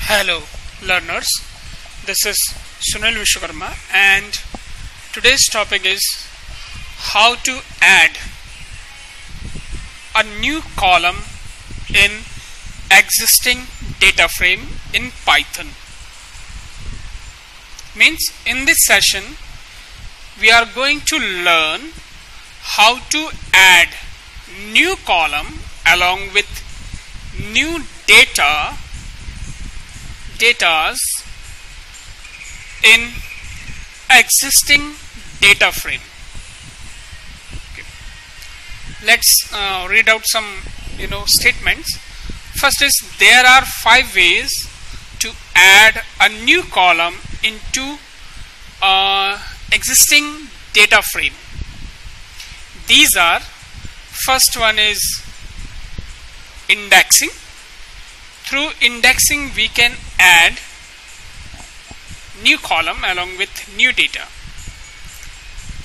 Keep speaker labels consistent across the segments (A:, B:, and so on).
A: Hello learners, this is Sunil Vishwakarma and today's topic is how to add a new column in existing data frame in Python. Means in this session we are going to learn how to add new column along with new datas in existing data frame. Okay. Let's read out some statements. First is there are 5 ways to add a new column into existing data frame. These are, first one is indexing. Through indexing we can add new column along with new data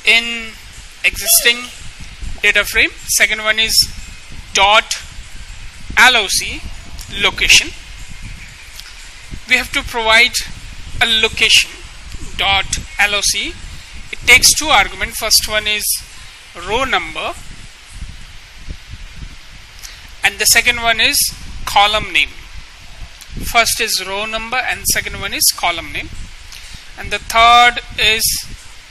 A: in existing data frame. Second one is .loc location. We have to provide a location .loc. It takes 2 arguments. First one is row number and the second one is column name. First is row number and second one is column name, and the third is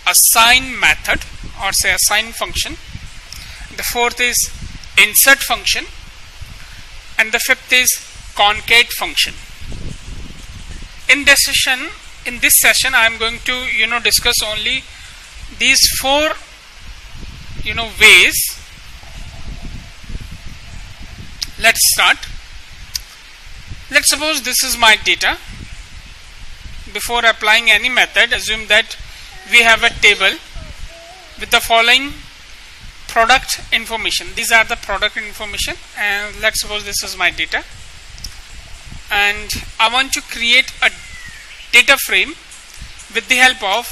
A: assign method or say assign function. The fourth is insert function and the fifth is concat function. In this session I am going to discuss only these 4 ways. Let's start. Let's suppose this is my data. Before applying any method, assume that we have a table with the following product information. These are the product information, and let's suppose this is my data, and I want to create a data frame with the help of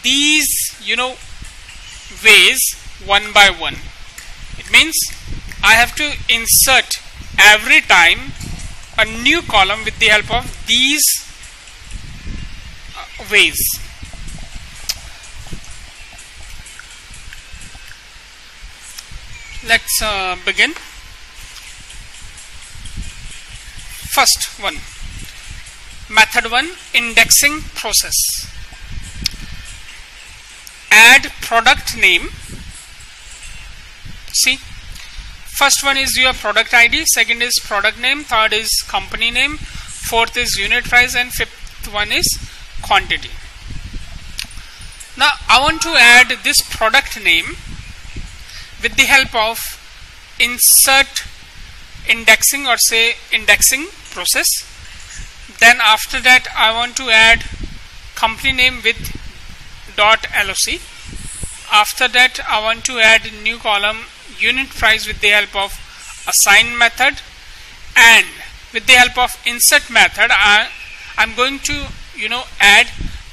A: these ways one by one. It means I have to insert every time a new column with the help of these ways. Let's begin. First one, method 1, indexing process. Add product name. See, first one is your product ID, second is product name, third is company name, fourth is unit price, and fifth one is quantity. Now I want to add this product name with the help of insert indexing or say indexing process. Then after that I want to add company name with .loc. After that I want to add new column unit price with the help of assign method, and with the help of insert method I'm going to add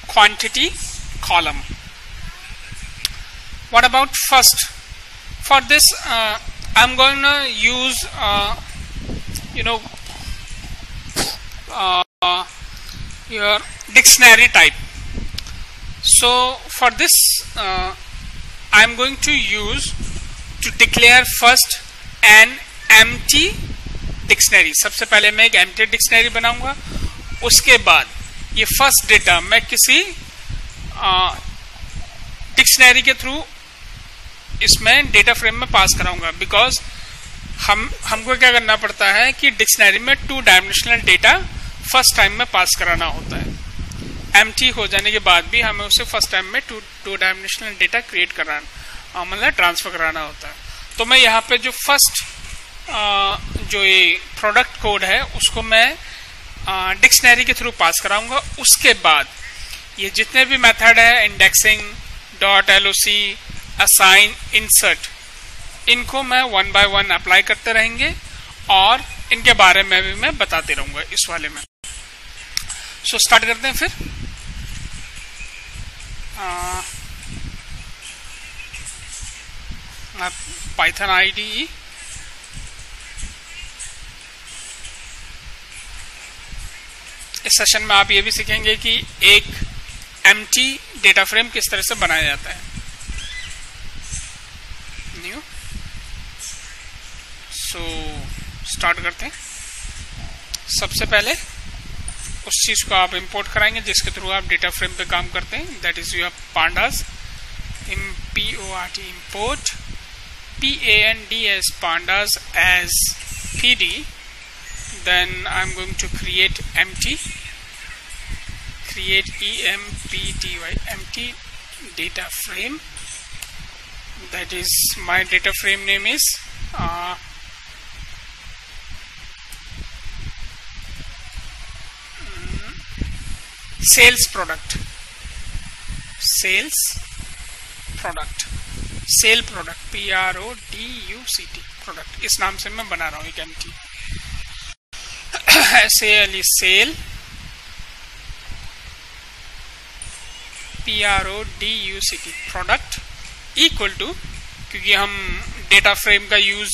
A: quantity column. What about first? For this I'm going to use your dictionary type. So for this I'm going to use to declare first an empty dictionary. सबसे पहले मैं एक empty dictionary बनाऊंगा. उसके बाद ये first data मैं किसी dictionary के थ्रू इसमें data frame में पास कराऊंगा. बिकॉज हमको क्या करना पड़ता है कि डिक्शनरी में 2 डायमेंशनल डेटा फर्स्ट टाइम में पास कराना होता है. empty हो जाने के बाद भी हमें उसे फर्स्ट टाइम में 2 डायमेंशनल डेटा क्रिएट कराना मतलब ट्रांसफर कराना होता है. तो मैं यहाँ पे जो फर्स्ट जो ये प्रोडक्ट कोड है उसको मैं डिक्शनरी के थ्रू पास कराऊंगा. उसके बाद ये जितने भी मेथड है इंडेक्सिंग, .loc, assign, insert, इनको मैं 1 by 1 अप्लाई करते रहेंगे और इनके बारे में भी मैं बताते रहूंगा इस वाले में. सो स्टार्ट करते हैं फिर. Python IDE इस सेशन में आप ये भी सीखेंगे कि एक एम्प्टी डेटा फ्रेम किस तरह से बनाया जाता है। न्यू स्टार्ट करते हैं। सबसे पहले उस चीज को आप इंपोर्ट कराएंगे जिसके थ्रू आप डेटा फ्रेम पे काम करते हैं, that is your pandas, import pandas pandas as pd. Then I'm going to create empty empty data frame. That is, my data frame name is sales product product product, इस नाम से मैं बना रहा हूँ एक empty. Sale product product equal to, क्योंकि हम डेटा फ्रेम का यूज,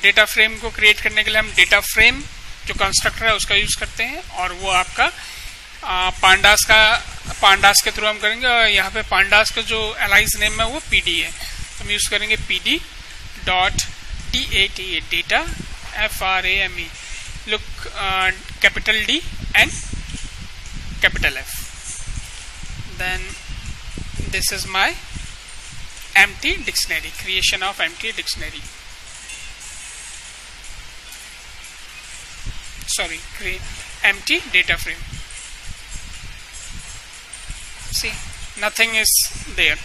A: डेटा फ्रेम को क्रिएट करने के लिए हम डेटा फ्रेम जो कंस्ट्रक्टर है उसका यूज करते हैं, और वो आपका पांडास के थ्रू हम करेंगे। और यहाँ पे पांडास का जो एलाइज नेम है वो पीडी है, हम यूज करेंगे PD dot data frame, look capital D and capital F. Then this is my empty dictionary, creation of empty dictionary. Sorry, create empty data frame. See, nothing is there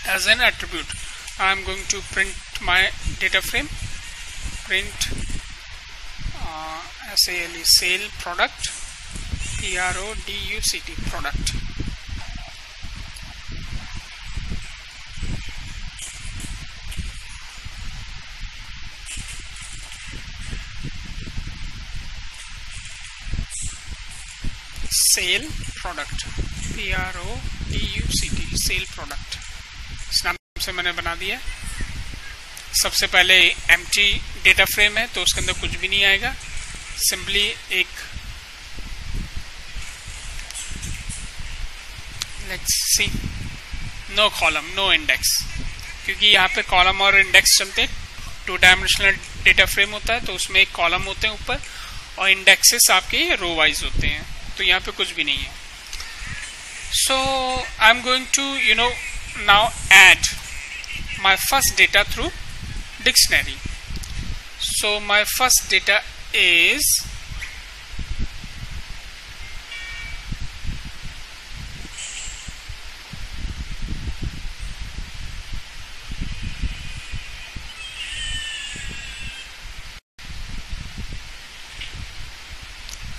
A: as an attribute. I am going to print my data frame. Print sale product, product. Sale product, sale product, इस नाम से मैंने बना दिया। सबसे पहले empty data frame है तो उसके अंदर कुछ भी नहीं आएगा, सिंपली एक let's see no column no index, क्योंकि यहाँ पे कॉलम और इंडेक्स चलते हैं। 2 डायमेंशनल डेटा फ्रेम होता है तो उसमें एक कॉलम होते हैं ऊपर और इंडेक्सेस आपके रो वाइज होते हैं, तो यहाँ पे कुछ भी नहीं है। So I am going to now add my first data through dictionary. So my first data is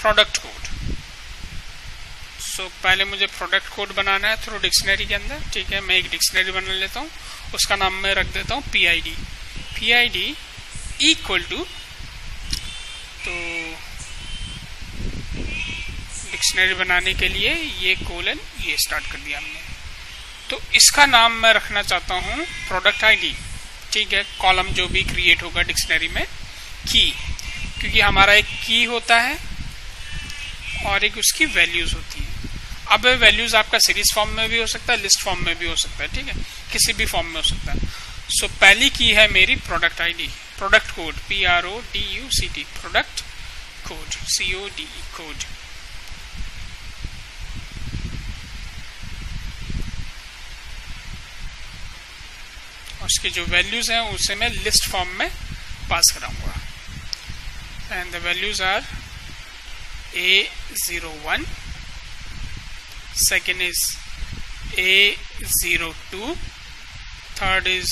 A: product code. So पहले मुझे प्रोडक्ट कोड बनाना है थ्रू डिक्शनरी के अंदर, ठीक है। मैं एक डिक्शनरी बना लेता हूँ, उसका नाम मैं रख देता हूँ PID इक्वल टू, तो डिक्शनरी बनाने के लिए ये कोलन ये स्टार्ट कर दिया हमने, तो इसका नाम मैं रखना चाहता हूँ प्रोडक्ट ID, ठीक है। कॉलम जो भी क्रिएट होगा डिक्शनरी में की, क्योंकि हमारा एक की होता है और एक उसकी वैल्यूज होती है। अब वैल्यूज आपका सीरीज फॉर्म में भी हो सकता है, लिस्ट फॉर्म में भी हो सकता है, ठीक है, किसी भी फॉर्म में हो सकता है। सो पहली की है मेरी product ID, product code PRODUCT, product code CODE code. उसके जो वैल्यूज हैं उसे मैं लिस्ट फॉर्म में पास कराऊंगा, and the values are A01, second is A02, third is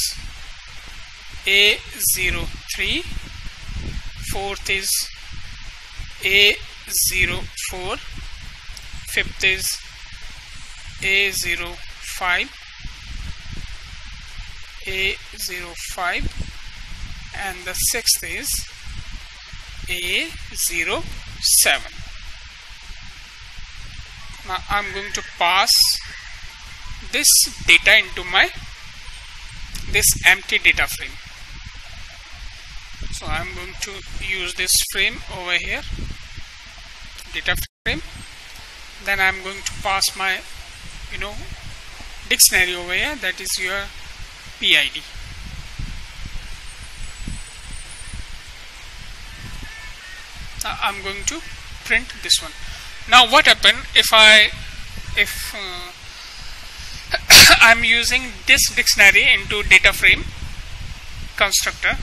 A: A03, fourth is A04, fifth is A05, and the sixth is A07. Now I'm going to pass this data into this empty data frame. So I'm going to use this frame over here, data frame. Then I'm going to pass my dictionary over here, that is your PID. Now I'm going to print this one. Now what happen if I'm using this dictionary into data frame constructor?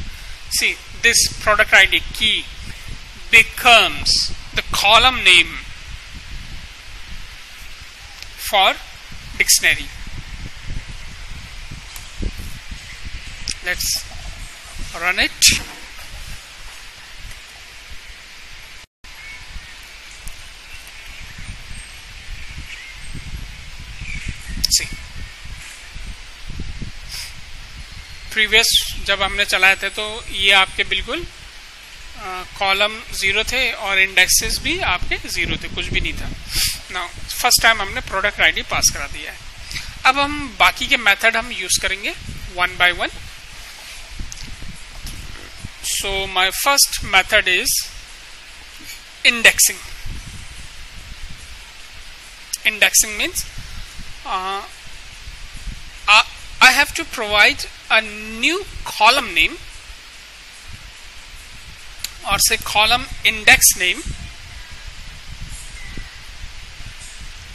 A: See, this product ID key becomes the column name for dictionary. Let's run it. See, previous जब हमने चलाए थे तो ये आपके बिल्कुल column 0 थे और इंडेक्सेस भी आपके 0 थे, कुछ भी नहीं था. नाउ फर्स्ट टाइम हमने प्रोडक्ट आईडी पास करा दिया है. अब हम बाकी के मेथड हम यूज करेंगे one by one. So my first method is indexing. Indexing means I have to provide a new column name, or say column index name,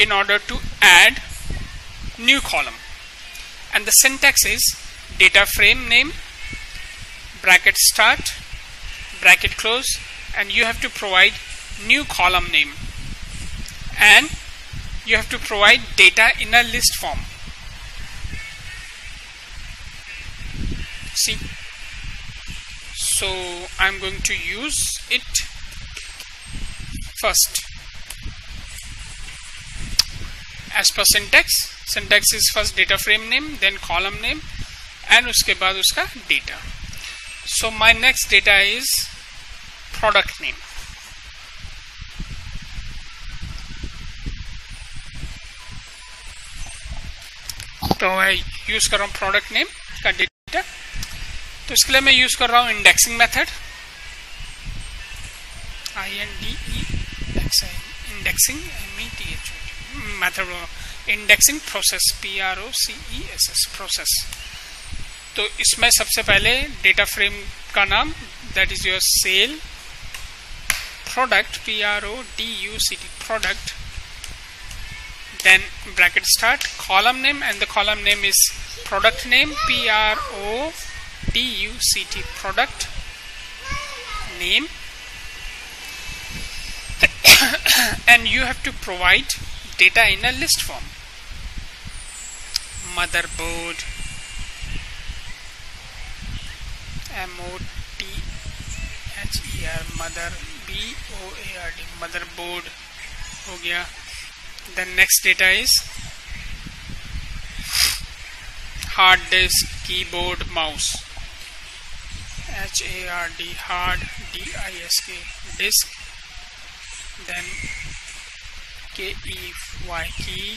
A: in order to add new column. And the syntax is data frame name, bracket start, bracket close, and you have to provide new column name, and you have to provide data in a list form. See, so I'm going to use it first. As per syntax is first data frame name, then column name, and उसके बाद उसका data. So my next data is product name. तो मैं use कर रहा हूँ product name का data. तो इसके लिए मैं यूज कर रहा हूँ indexing method, indexing method, indexing process, PROCESS process. तो इसमें सबसे पहले डेटा फ्रेम का नाम, that is your sale product, PRODUCT product, then bracket start, column name, and the column name is product name, PRODUCT product name. And you have to provide data in a list form. Motherboard, MOTHER, mother, BOARD, motherboard हो गया. Then next data is hard disk, keyboard, mouse, HARD, hard, DISK, disk. Then KEY, key,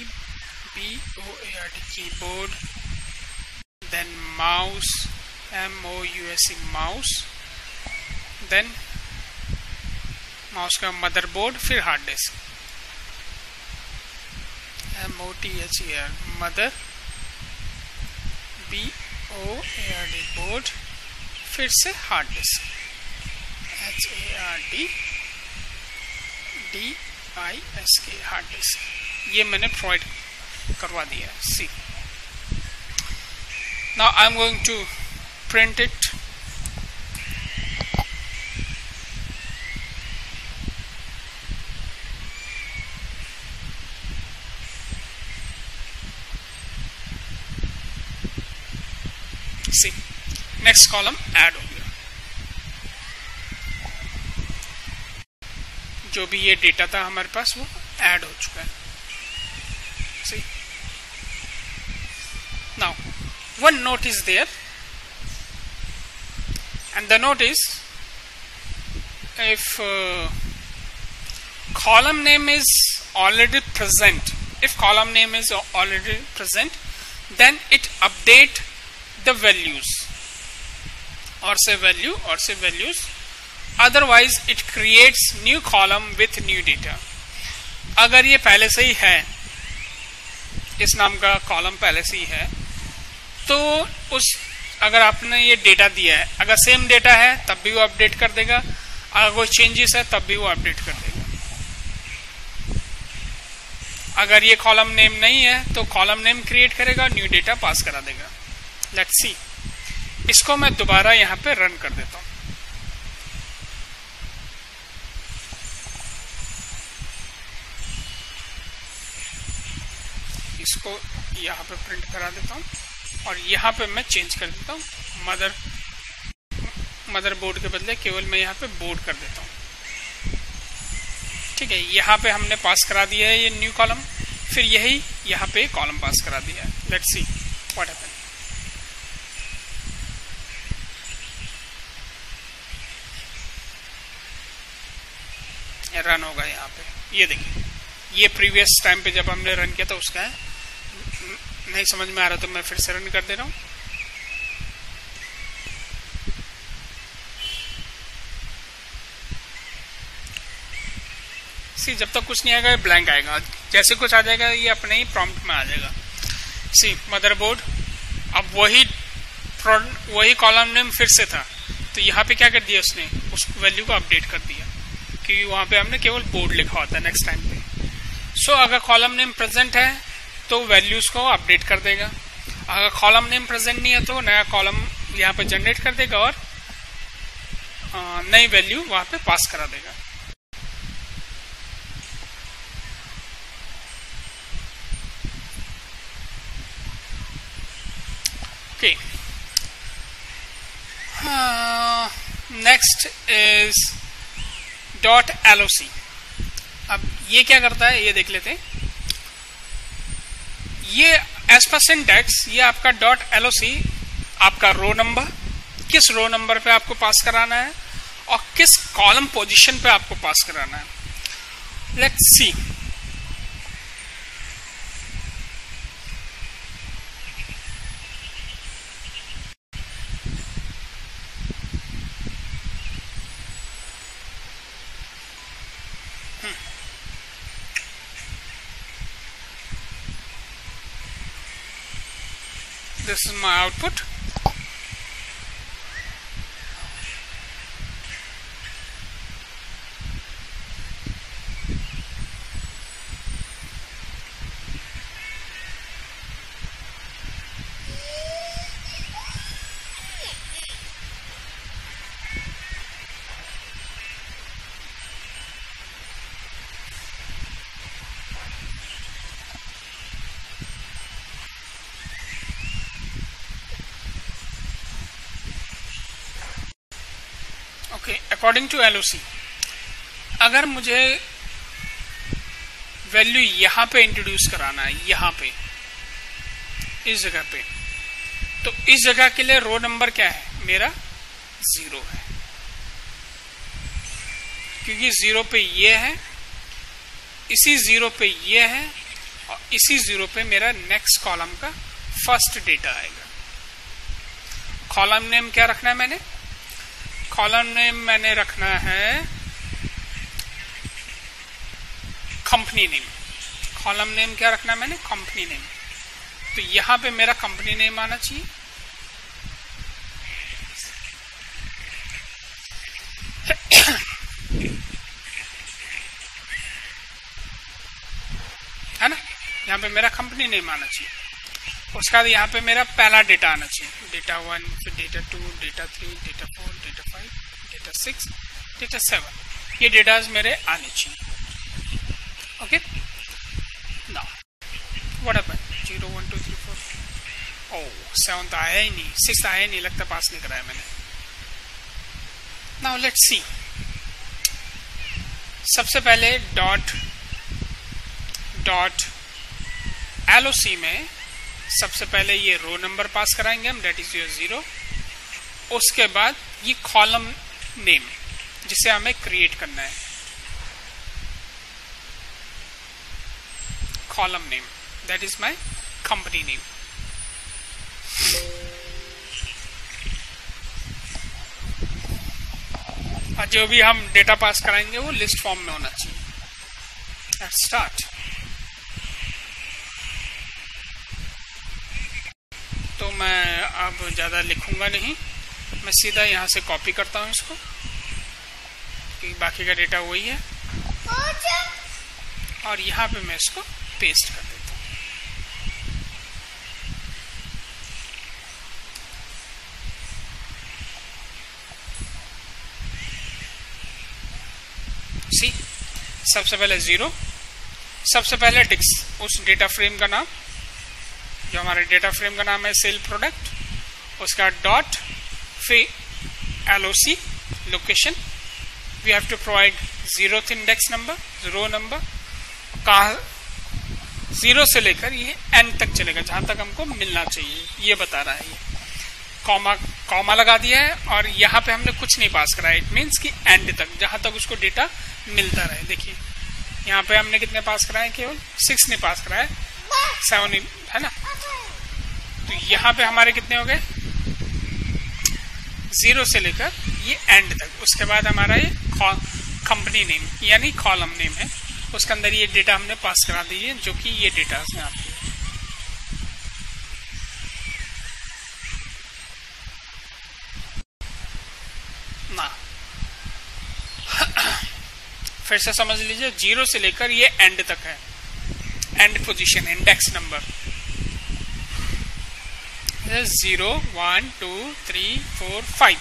A: BOARD, keyboard. Then mouse, MOUSE, mouse. Then mouse का motherboard, फिर hard disk, MOTHER, mother, BOARD, board, फिर से hard disk, HARD DISK, hard disk. ये मैंने provide करवा दिया. See, now I am going to print it. See, next column add हो गया. जो भी ये डेटा था हमारे पास वो ऐड हो चुका है. See, now one note is there, and the note is if column name is already present, then it update the values, or say values, otherwise it creates new column with new data. अगर ये पहले से ही है, इस नाम का column पहले से ही है, तो अगर आपने ये डेटा दिया है, अगर सेम डेटा है तब भी वो अपडेट कर देगा, अगर कोई चेंजेस है तब भी वो अपडेट कर देगा। अगर ये कॉलम नेम नहीं है तो कॉलम नेम क्रिएट करेगा, न्यू डेटा पास करा देगा। लेट्स सी, इसको मैं दोबारा यहाँ पे रन कर देता हूँ। इसको यहाँ पे प्रिंट करा देता हूँ और यहाँ पे मैं चेंज कर देता हूँ, मदर बोर्ड के बदले केवल मैं यहाँ पे बोर्ड कर देता हूँ। ठीक है, यहाँ पे हमने पास करा दिया है ये न्यू कॉलम, फिर यही यहाँ पे कॉलम पास करा दिया है। Let's see what happen. Run होगा यहाँ पे, ये देखिए, ये प्रीवियस टाइम पे जब हमने रन किया था उसका है। नहीं समझ में आ रहा तो मैं फिर से रन कर दे रहा हूँ। सी, जब तक कुछ नहीं आएगा ब्लैंक आएगा, जैसे कुछ आ जाएगा ये अपने ही प्रॉम्प्ट में आ जाएगा। सी, मदरबोर्ड, अब वही कॉलम नेम फिर से था, तो यहाँ पे क्या कर दिया उसने, उस वैल्यू को अपडेट कर दिया, क्योंकि वहां पे हमने केवल बोर्ड लिखा होता है नेक्स्ट टाइम पे। सो अगर कॉलम नेम प्रेजेंट है तो वैल्यूज को अपडेट कर देगा, अगर कॉलम नेम प्रेजेंट नहीं है तो नया कॉलम यहाँ पे जनरेट कर देगा और नई वैल्यू वहां पे पास करा देगा। Okay, next is .loc। अब ये क्या करता है ये देख लेते हैं। ये एज पर सिंटैक्स, ये आपका .loc आपका रो नंबर, किस रो नंबर पे आपको पास कराना है और किस कॉलम पोजीशन पे आपको पास कराना है। Let's see, this is my output. According to LOC, अगर मुझे वैल्यू यहां पे इंट्रोड्यूस कराना है, यहां पे इस जगह पे, तो इस जगह के लिए रो नंबर क्या है, मेरा 0 है, क्योंकि 0 पे ये है, इसी 0 पे ये है और इसी 0 पे मेरा नेक्स्ट कॉलम का फर्स्ट डेटा आएगा। कॉलम नेम क्या रखना है मैंने, कॉलम नेम मैंने रखना है कंपनी नेम। कॉलम नेम क्या रखना है मैंने, कंपनी नेम। तो यहां पे मेरा कंपनी नेम आना चाहिए। है ना, यहां पे मेरा कंपनी नेम आना चाहिए। उसके बाद यहाँ पे मेरा पहला डेटा आना चाहिए, डेटा 1, फिर data 2, data 3, data 4, data 5, data 6, data 7, ये डेटाज मेरे आने चाहिए। ओके, नाउ व्हाट हैपेंड, 0 1 2 3 4, ओह 7 आया ही नहीं, 6 आया ही नहीं, लगता पास नहीं कराया मैंने। नाउ लेट्स सी, सबसे पहले डॉट LOC में सबसे पहले ये रो नंबर पास कराएंगे हम, डेट इज योर 0। उसके बाद ये कॉलम नेम जिसे हमें क्रिएट करना है, column name, that is my company name. और जो भी हम डेटा पास कराएंगे वो लिस्ट फॉर्म में होना चाहिए, लेट्स स्टार्ट। तो मैं अब ज़्यादा लिखूंगा नहीं, मैं सीधा यहाँ से कॉपी करता हूँ इसको, क्योंकि बाकी का डेटा वही है, और यहाँ पे मैं इसको पेस्ट कर देता हूँ। सी, सबसे पहले 0, सबसे पहले उस डेटा फ्रेम का नाम, जो हमारे डेटा फ्रेम का नाम है सेल प्रोडक्ट, उसका डॉट, फिर LOC location, we have to provide 0th index number, row number, कहाँ 0 से लेकर ये एंड तक चलेगा, जहां तक हमको मिलना चाहिए ये बता रहा है। ये कॉमा लगा दिया है, और यहाँ पे हमने कुछ नहीं पास करा है, इट मीन्स कि एंड तक, जहां तक उसको डेटा मिलता रहे। देखिए यहाँ पे हमने कितने पास कराए, केवल 6 ने पास कराए, 7 है ना। तो यहाँ पे हमारे कितने हो गए, 0 से लेकर ये एंड तक। उसके बाद हमारा ये कंपनी नेम यानी कॉलम नेम है, उसके अंदर ये डेटा हमने पास करा दी है, जो कि ये डेटा है यहाँ पे। ना फिर से समझ लीजिए, 0 से लेकर ये एंड तक है, एंड पोजीशन, इंडेक्स नंबर 0 1 2 3 4 5।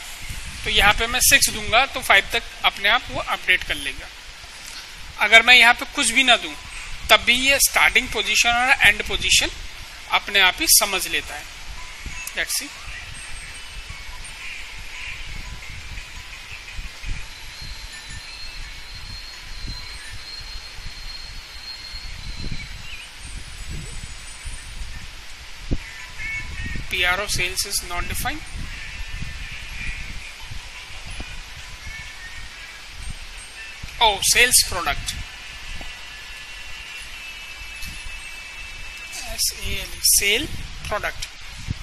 A: तो यहाँ पे मैं 6 दूंगा तो 5 तक अपने आप वो अपडेट कर लेगा। अगर मैं यहाँ पे कुछ भी ना दूं तब भी ये स्टार्टिंग पोजीशन और एंड पोजीशन अपने आप ही समझ लेता है। Let's C, PRO sales is not defined. Oh, sales product. SALE, sale product.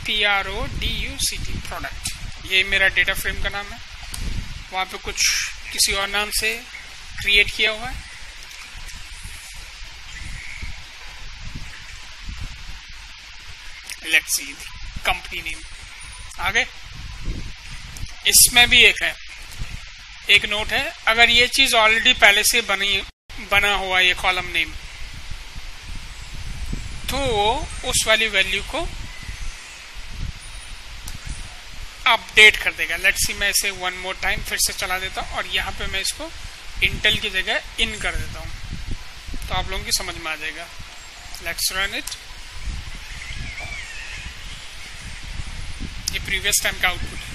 A: PRODUCT product. ये मेरा डेटा फ्रेम का नाम है, वहां पे कुछ किसी और नाम से क्रिएट किया हुआ है। लेट्स सी कंपनी नेम आगे। इसमें भी एक नोट है, अगर ये चीज ऑलरेडी पहले से बना हुआ ये कॉलम नेम, तो उस वाली वैल्यू को अपडेट कर देगा। लेट्स सी, मैं इसे वन मोर टाइम फिर से चला देता हूँ, और यहाँ पे मैं इसको इंटेल की जगह इन कर देता हूँ, तो आप लोगों की समझ में आ जाएगा। Let's run it. ये प्रीवियस टाइम का आउटपुट है।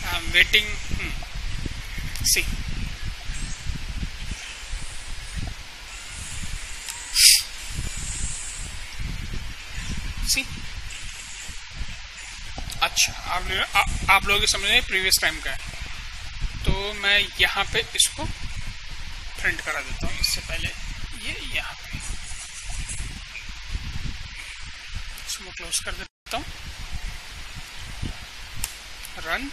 A: आई एम वेटिंग, सी अच्छा, आप लोग समझ रहे हैं प्रीवियस टाइम का है, तो मैं यहाँ पे इसको प्रिंट करा देता हूँ। इससे पहले ये यहाँ पे इसको क्लोज कर देता हूँ, run.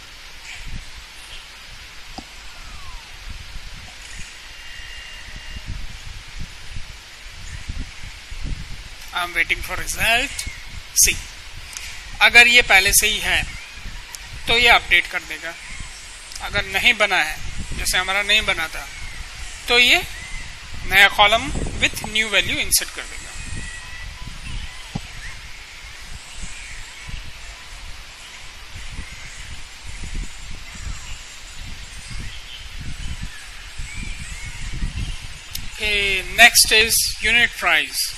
A: I am waiting for result. See, अगर ये पहले से ही है तो ये अपडेट कर देगा, अगर नहीं बना है, जैसे हमारा नहीं बना था, तो ये नया column with new value insert कर देगा। Next is unit price.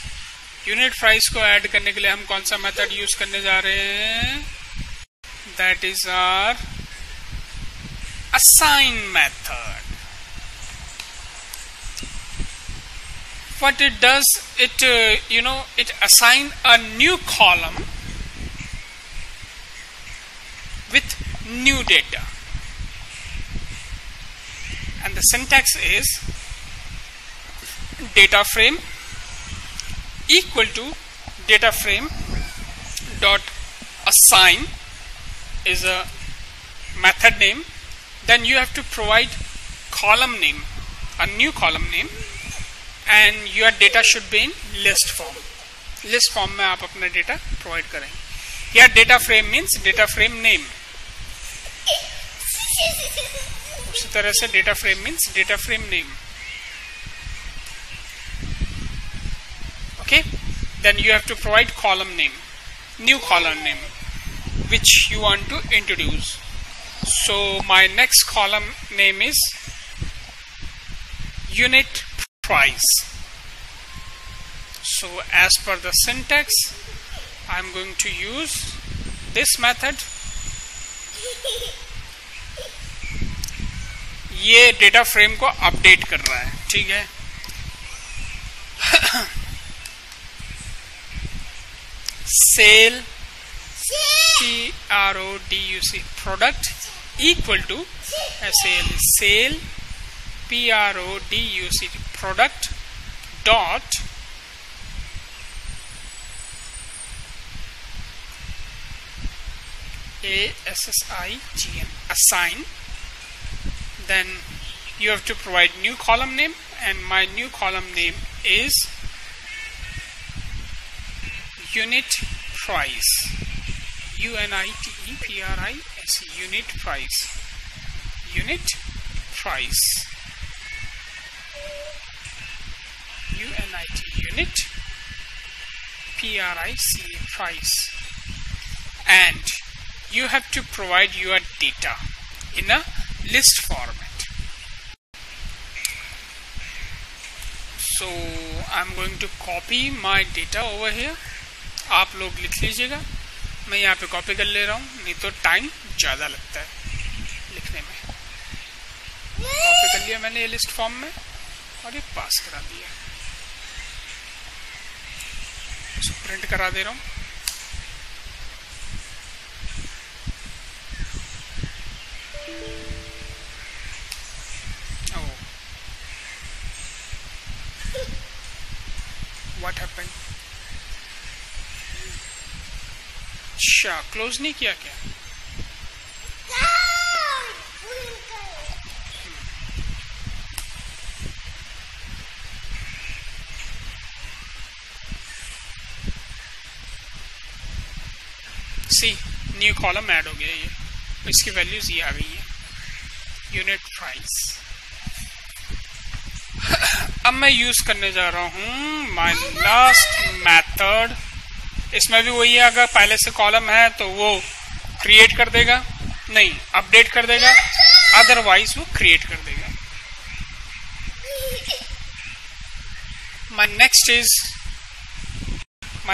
A: Unit price को ऐड करने के लिए हम कौन सा मेथड यूज करने जा रहे हैं? That is our assign method. What it does, it assign a new column with new data, and the syntax is data frame equal to data frame dot assign is a method name. Then you have to provide column name, a new column name, and your data should be in list form. List form में आप अपना data provide करेंगे. Here data frame means data frame name. उसी तरह से data frame means data frame name. Okay, then you have to provide column name, new column name, which you want to introduce. So my next column name is unit price. So as per the syntax, I am going to use this method. ये data frame को update कर रहा है, ठीक है. Sale PRODUC product equal to sale PRODUC product dot ASSIGN assign. Then you have to provide new column name, and my new column name is unit price. UNITEPRICE, unit price. Unit price. UNIT, unit PRICE, price. And you have to provide your data in a list format. So I'm going to copy my data over here. आप लोग लिख लीजिएगा, मैं यहाँ पे copy कर ले रहा हूँ, नहीं तो टाइम ज़्यादा लगता है लिखने में. कॉपी कर लिया मैंने ये लिस्ट फॉर्म में और ये पास करा दिया. इसको प्रिंट करा दे रहा हूँ. What happened? अच्छा, क्लोज नहीं किया क्या? सी न्यू कॉलम ऐड हो गया. ये इसकी वैल्यूज ये आ गई है, यूनिट प्राइस. अब मैं यूज करने जा रहा हूं माय लास्ट मेथड. इसमें भी वही है, अगर पहले से कॉलम है तो वो क्रिएट कर देगा, नहीं अपडेट कर देगा, अदरवाइज वो क्रिएट कर देगा. my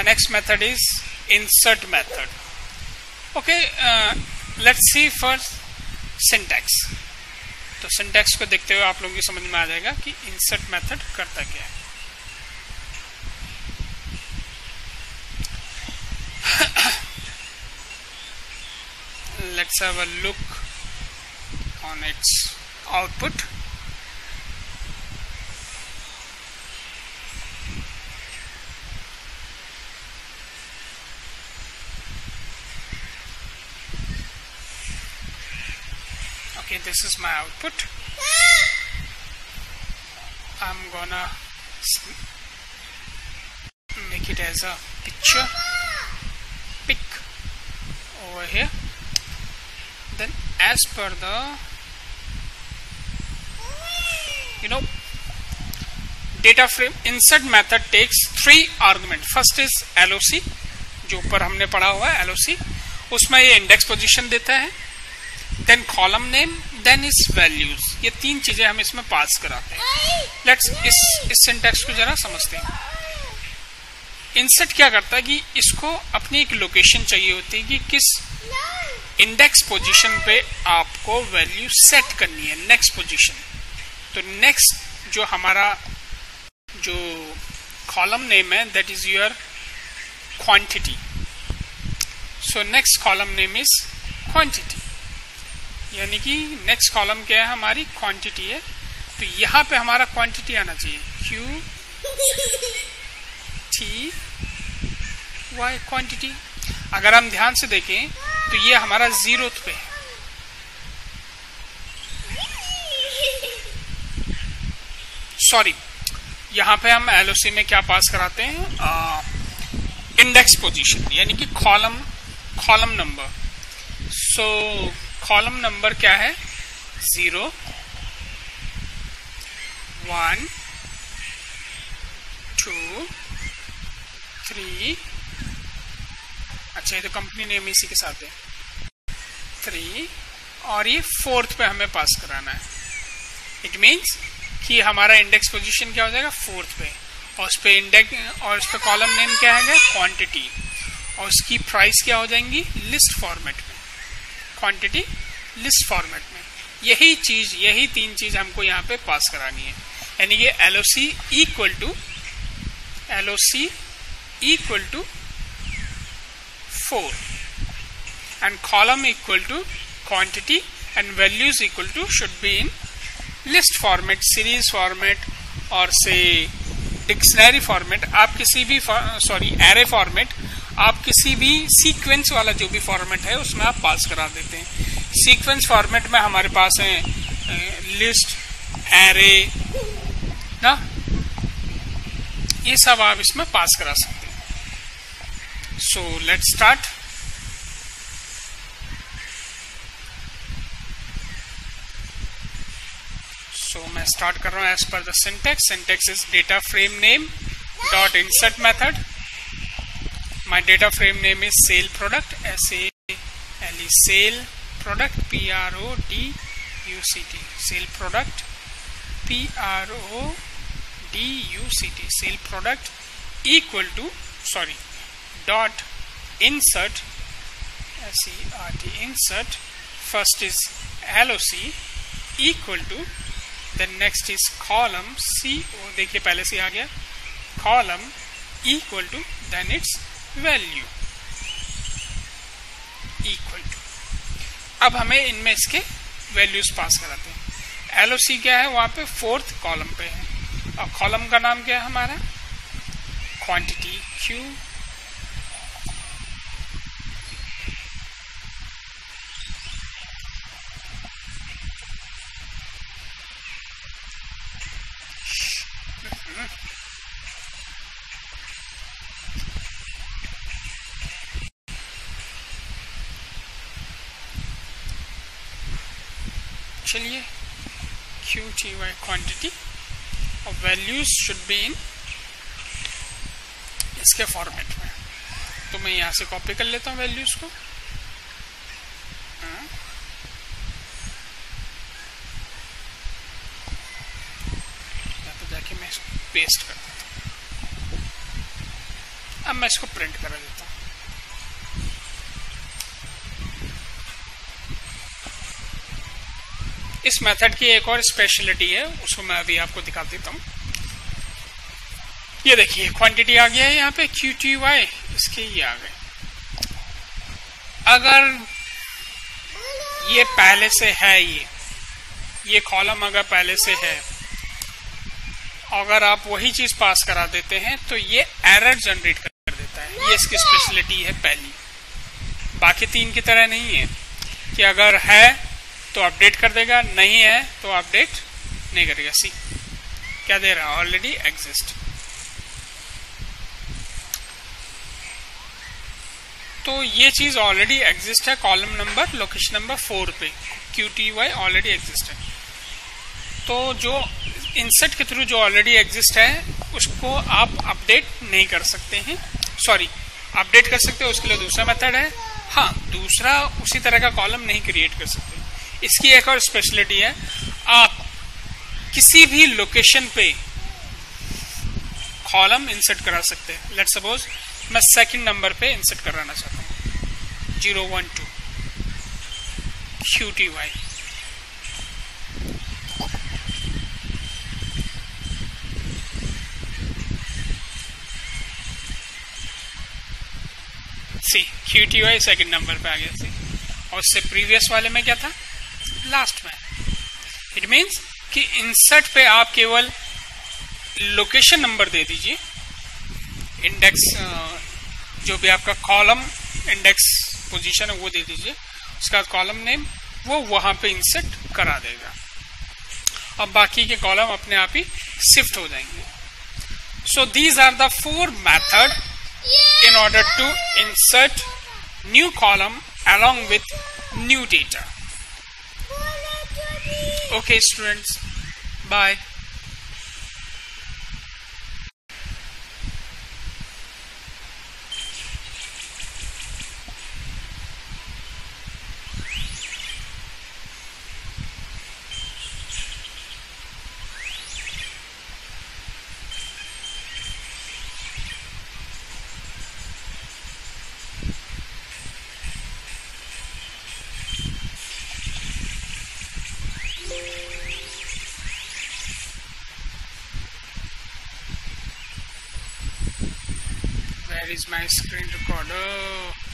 A: next method is insert method. Okay, let's see first syntax. तो syntax को देखते हुए आप लोगों की समझ में आ जाएगा कि insert method करता क्या है. Let's have a look on its output. Okay, this is my output. I'm gonna make it as a picture, pic over here. Then as per the data frame, insert method takes 3 arguments. First is LOC, जो ऊपर हमने पढ़ा हुआ है LOC, उसमें ये index position देता है. देन कॉलम नेम, देन इस वैल्यूज. ये 3 चीजें हम इसमें पास कराते हैं. लेट्स इस सिंटैक्स को जरा समझते हैं. इंसर्ट क्या करता है कि इसको अपनी एक लोकेशन चाहिए होती है कि किस इंडेक्स पोजीशन पे आपको वैल्यू सेट करनी है, नेक्स्ट पोजीशन. तो नेक्स्ट जो हमारा जो कॉलम नेम है that is your quantity. So next column name is quantity, यानी कि नेक्स्ट कॉलम क्या है, हमारी क्वांटिटी है. तो यहाँ पे हमारा क्वांटिटी आना चाहिए QTY क्वांटिटी. अगर हम ध्यान से देखें तो ये हमारा 0th पे है. सॉरी, यहाँ पे हम एलओसी में क्या पास कराते हैं, इंडेक्स पोजीशन, यानी कि कॉलम नंबर। सो कॉलम नंबर क्या है, 0 1 2 3, अच्छा ये तो कंपनी नेम इसी के साथ है, 3, और ये 4th पे हमें पास कराना है। इट मीन्स कि हमारा इंडेक्स पोजीशन क्या हो जाएगा, 4th पे, और उस पे इंडेक्स और उस पे कॉलम नेम क्या है, क्वांटिटी, और उसकी प्राइस क्या हो जाएंगी, लिस्ट फॉर्मेट में, क्वांटिटी लिस्ट फॉर्मेट में। यही 3 चीज हमको यहाँ पे पास करानी है, यानी कि LOC equal to 4 and column equal to quantity and values equal to should be in list format, series format और से डिक्शनरी फॉर्मेट। आप किसी भी एरे फॉर्मेट, आप किसी भी सीक्वेंस वाला जो भी फॉर्मेट है उसमें आप पास करा देते हैं। सीक्वेंस फॉर्मेट में हमारे पास है लिस्ट, एरे ना, ये सब आप इसमें पास करा सकते हैं। So let's start. सो मैं स्टार्ट कर रहा हूं as per the syntax. Syntax is data frame name dot insert method. My data frame name is sale product, SALE, sale product, PRODUCT, sale product, PRODUCT, sale product equal to dot insert, SERT, insert, first is LOC equal to, then next is column CO, देखिए पहले से आ गया, column equal to, then its value equal to। अब हमें इनमें इसके values pass कराते हैं। LOC क्या है, वहां पे 4th कॉलम पे है, और कॉलम का नाम क्या है हमारा, क्वांटिटी Q, चलिए QTY क्वांटिटी, और वैल्यूज शुड बी इन इसके फॉर्मेट में। तो मैं यहां से कॉपी कर लेता हूं वैल्यूज को, यहाँ पे जाके मैं इसको पेस्ट कर देता हूं। अब मैं इसको प्रिंट करा देता हूं। इस मेथड की एक और स्पेशलिटी है, उसको मैं अभी आपको दिखा देता हूं। ये देखिए क्वांटिटी आ गया है यहाँ पे, QTY इसके ये आ गए। अगर ये पहले से है, ये कॉलम अगर पहले से है, अगर आप वही चीज पास करा देते हैं तो ये एरर जनरेट कर देता है। ये इसकी स्पेशलिटी है पहली। बाकी 3 की तरह नहीं है कि अगर है तो अपडेट कर देगा, नहीं है तो अपडेट नहीं करेगा। सी क्या दे रहा है, ऑलरेडी एग्जिस्ट। तो ये चीज ऑलरेडी एग्जिस्ट है, कॉलम नंबर लोकेशन नंबर 4 पे QTY ऑलरेडी एग्जिस्ट है। तो जो इंसर्ट के थ्रू जो ऑलरेडी एग्जिस्ट है उसको आप अपडेट नहीं कर सकते हैं, अपडेट कर सकते हैं, उसके लिए दूसरा मेथड है। हाँ, दूसरा उसी तरह का कॉलम नहीं क्रिएट कर सकते। इसकी एक और स्पेशलिटी है, आप किसी भी लोकेशन पे कॉलम इंसर्ट करा सकते हैं। लेट्स सपोज मैं 2nd नंबर पे इंसर्ट कराना चाहता हूं, 012 QTY। सी QTY 2nd नंबर पे आ गया। सी, और उससे प्रीवियस वाले में क्या था, लास्ट में। इट मीन्स कि इंसर्ट पे आप केवल लोकेशन नंबर दे दीजिए, इंडेक्स जो भी आपका कॉलम इंडेक्स पोजीशन है वो दे दीजिए, उसका कॉलम नेम वो वहां पे इंसर्ट करा देगा। और बाकी के कॉलम अपने आप ही शिफ्ट हो जाएंगे. So these are the 4 methods in order to insert new column along with new data. Okay students, bye. Where is my screen recorder?